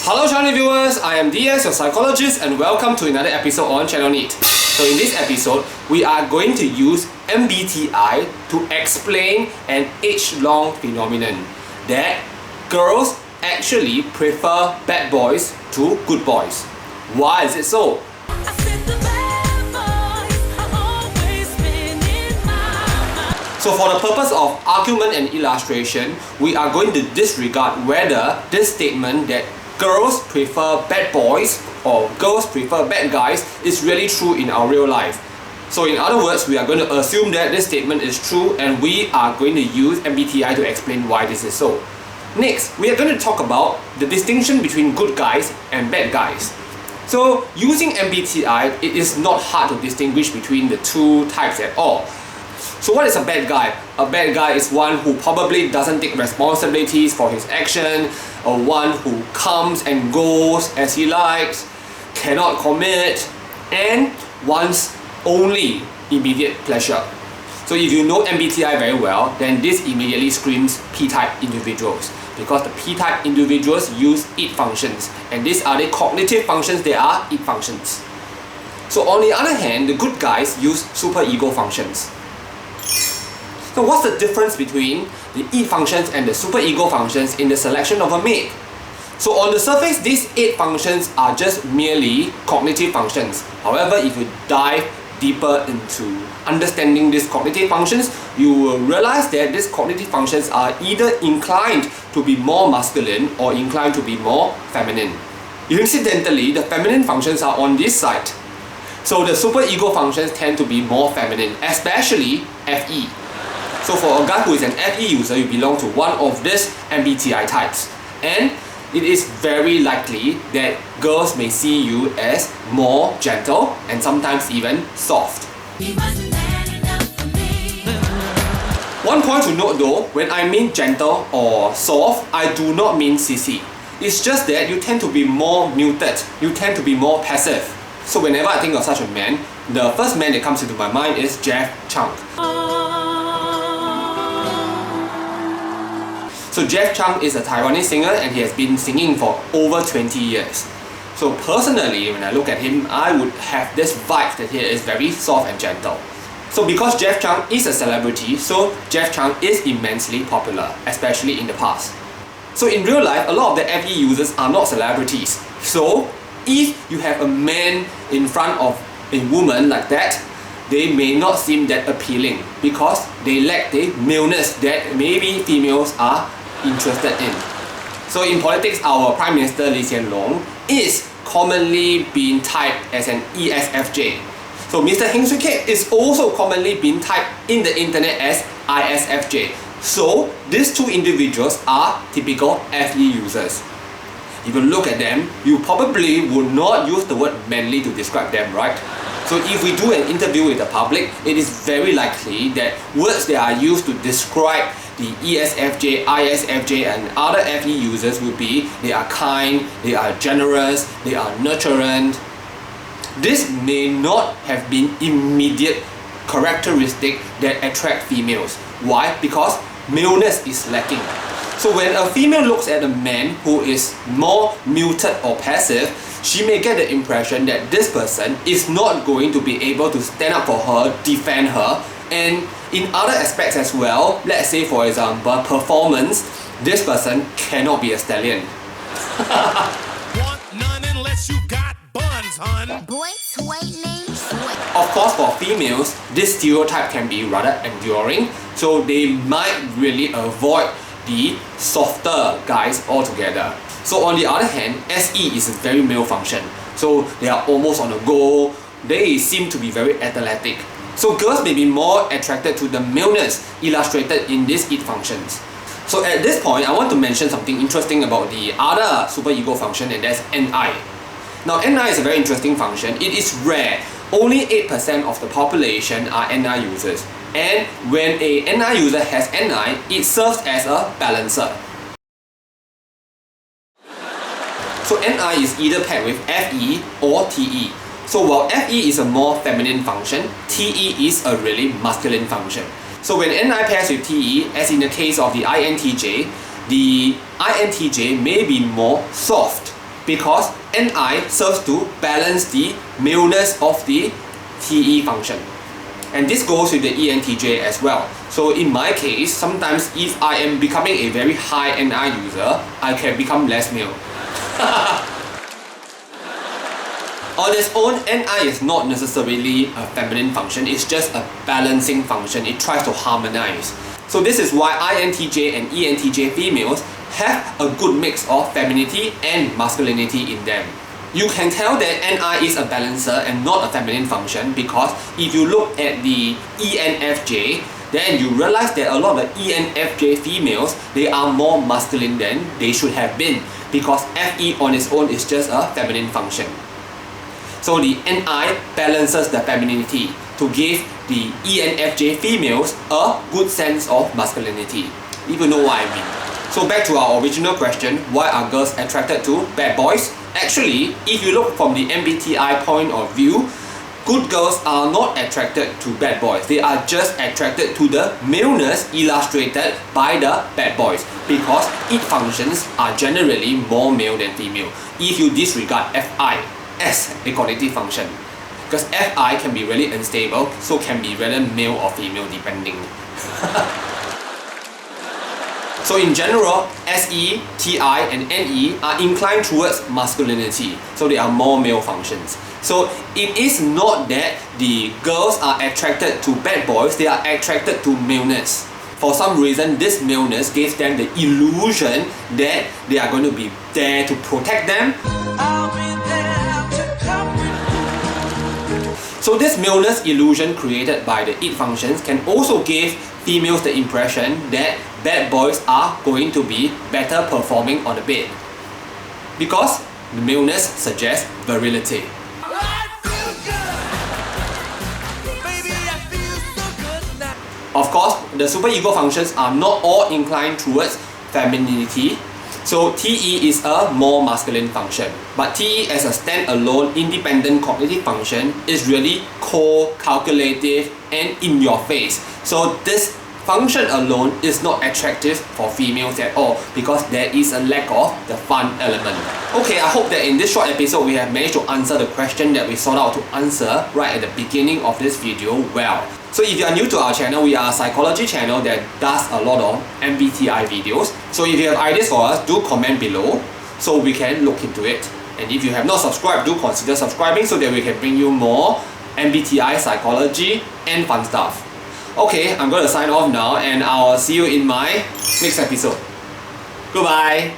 Hello channel viewers, I am DS, your psychologist, and welcome to another episode on channel NITT. So in this episode, we are going to use MBTI to explain an age-long phenomenon that girls actually prefer bad boys to good boys. Why is it so? So for the purpose of argument and illustration, we are going to disregard whether this statement that girls prefer bad boys or girls prefer bad guys is really true in our real life. So in other words, we are going to assume that this statement is true and we are going to use MBTI to explain why this is so. Next, we are going to talk about the distinction between good guys and bad guys. So using MBTI, it is not hard to distinguish between the two types at all. So what is a bad guy? A bad guy is one who probably doesn't take responsibilities for his action, or one who comes and goes as he likes, cannot commit, and wants only immediate pleasure. So if you know MBTI very well, then this immediately screams P-type individuals, because the P-type individuals use IT functions, and these are the cognitive functions, they are IT functions. So on the other hand, the good guys use superego functions. So what's the difference between the IT functions and the superego functions in the selection of a mate? So on the surface, these 8 functions are just merely cognitive functions. However, if you dive deeper into understanding these cognitive functions, you will realize that these cognitive functions are either inclined to be more masculine or inclined to be more feminine. Incidentally, the feminine functions are on this side. So the superego functions tend to be more feminine, especially FE. So for a guy who is an FE user, you belong to one of these MBTI types. And it is very likely that girls may see you as more gentle and sometimes even soft. One point to note though, when I mean gentle or soft, I do not mean sissy. It's just that you tend to be more muted, you tend to be more passive. So whenever I think of such a man, the first man that comes into my mind is Jeff Chung. So Jeff Chung is a Taiwanese singer and he has been singing for over 20 years. So personally, when I look at him, I would have this vibe that he is very soft and gentle. So because Jeff Chung is a celebrity, so Jeff Chung is immensely popular, especially in the past. So in real life, a lot of the FE users are not celebrities. So if you have a man in front of a woman like that, they may not seem that appealing because they lack the maleness that maybe females are interested in. So in politics, our Prime Minister Lee Hsien Loong is commonly being typed as an ESFJ. So Mr. Heng Swee Keat is also commonly being typed in the internet as ISFJ. So these two individuals are typical FE users. If you look at them, you probably would not use the word manly to describe them, right? So if we do an interview with the public, it is very likely that words that are used to describe the ESFJ, ISFJ and other FE users would be they are kind, they are generous, they are nurturant. This may not have been immediate characteristic that attract females. Why? Because maleness is lacking. So when a female looks at a man who is more muted or passive, she may get the impression that this person is not going to be able to stand up for her, defend her, and in other aspects as well, let's say for example, performance, this person cannot be a stallion. Want none unless you got buns, hun. Of course, for females, this stereotype can be rather enduring, so they might really avoid the softer guys altogether. So on the other hand, SE is a very male function. So they are almost on the go, they seem to be very athletic. So girls may be more attracted to the maleness illustrated in these IT functions. So at this point, I want to mention something interesting about the other superego function, and that's NI. Now NI is a very interesting function. It is rare. Only 8% of the population are NI users. And when a NI user has NI, it serves as a balancer. So NI is either paired with FE or TE. So while FE is a more feminine function, TE is a really masculine function. So when NI pairs with TE, as in the case of the INTJ may be more soft because NI serves to balance the maleness of the TE function. And this goes with the ENTJ as well. So in my case, sometimes if I am becoming a very high NI user, I can become less male. On its own, NI is not necessarily a feminine function, it's just a balancing function. It tries to harmonize. So this is why INTJ and ENTJ females have a good mix of femininity and masculinity in them. You can tell that NI is a balancer and not a feminine function because if you look at the ENFJ, then you realize that a lot of the ENFJ females, they are more masculine than they should have been because FE on its own is just a feminine function. So the NI balances the femininity to give the ENFJ females a good sense of masculinity, if you know what I mean. So back to our original question, why are girls attracted to bad boys? Actually, if you look from the MBTI point of view, good girls are not attracted to bad boys. They are just attracted to the maleness illustrated by the bad boys because its functions are generally more male than female if you disregard FI as a cognitive function. Because FI can be really unstable, so can be whether male or female depending. So in general, SE, TI and NE are inclined towards masculinity, so they are more male functions. So it is not that the girls are attracted to bad boys, they are attracted to maleness. For some reason, this maleness gives them the illusion that they are going to be there to protect them. So this maleness illusion created by the it functions can also give females the impression that bad boys are going to be better performing on the bed because the maleness suggests virility. Of course, the superego functions are not all inclined towards femininity. So TE is a more masculine function, but TE as a standalone independent cognitive function is really cold, calculative and in your face. So this function alone is not attractive for females at all because there is a lack of the fun element. Okay, I hope that in this short episode we have managed to answer the question that we sought out to answer right at the beginning of this video well. So if you are new to our channel, we are a psychology channel that does a lot of MBTI videos. So if you have ideas for us, do comment below so we can look into it. And if you have not subscribed, do consider subscribing so that we can bring you more MBTI psychology and fun stuff. Okay, I'm going to sign off now and I'll see you in my next episode. Goodbye!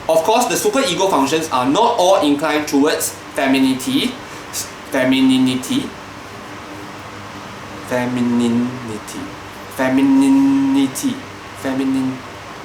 Of course, the superego functions are not all inclined towards femininity, femininity, feminine.